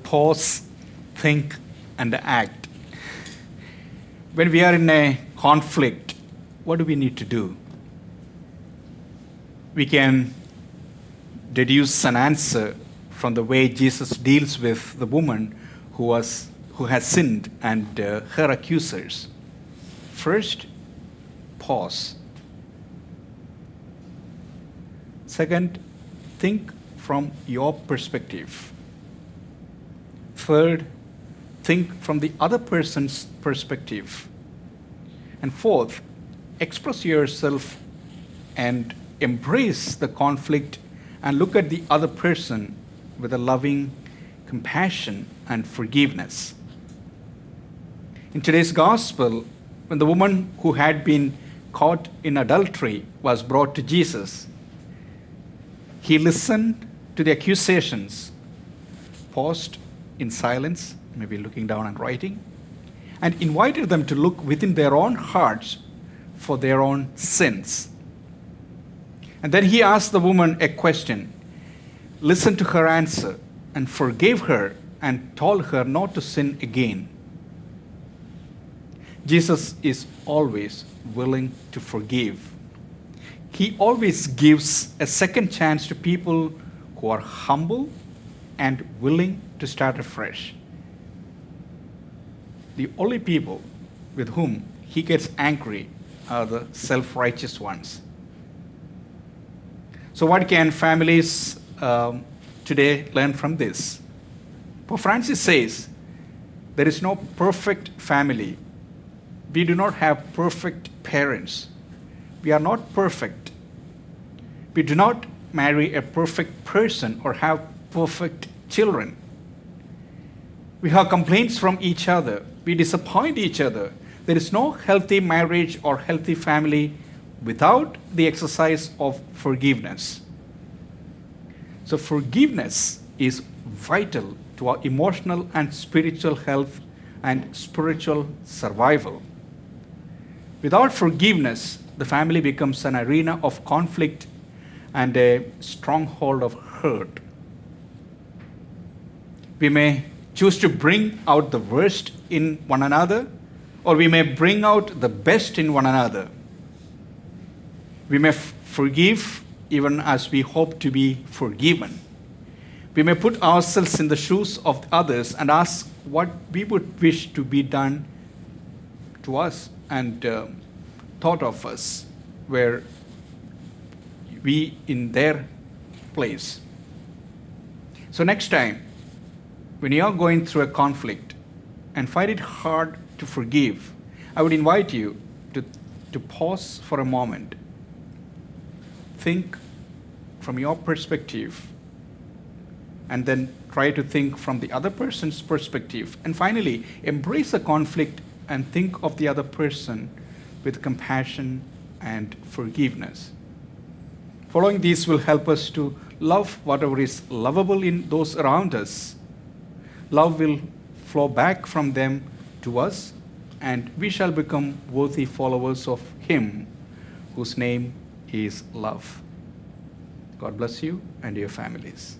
pause, think, and act. When we are in a conflict, what do we need to do? We can deduce an answer from the way Jesus deals with the woman who has sinned and her accusers. First, pause. Second, think from your perspective. Third, think from the other person's perspective. And fourth, express yourself and embrace the conflict and look at the other person with a loving compassion and forgiveness. In today's gospel, when the woman who had been caught in adultery was brought to Jesus, he listened to the accusations, paused in silence, maybe looking down and writing, and invited them to look within their own hearts for their own sins. And then he asked the woman a question, listened to her answer, and forgave her and told her not to sin again. Jesus is always willing to forgive. He always gives a second chance to people who are humble and willing to start afresh. The only people with whom he gets angry are the self-righteous ones. So what can families today learn from this? Pope Francis says, there is no perfect family. We do not have perfect parents. We are not perfect. We do not marry a perfect person or have perfect children. We have complaints from each other. We disappoint each other. There is no healthy marriage or healthy family without the exercise of forgiveness. So forgiveness is vital to our emotional and spiritual health and spiritual survival. Without forgiveness, the family becomes an arena of conflict and a stronghold of hurt. We may choose to bring out the worst in one another, or we may bring out the best in one another. We may forgive even as we hope to be forgiven. We may put ourselves in the shoes of others and ask what we would wish to be done to us and thought of us, were we in their place. So next time, when you are going through a conflict and find it hard to forgive, I would invite you to pause for a moment. Think from your perspective, and then try to think from the other person's perspective. And finally, embrace the conflict and think of the other person with compassion and forgiveness. Following these will help us to love whatever is lovable in those around us. Love will flow back from them to us, and we shall become worthy followers of Him whose name is love. God bless you and your families.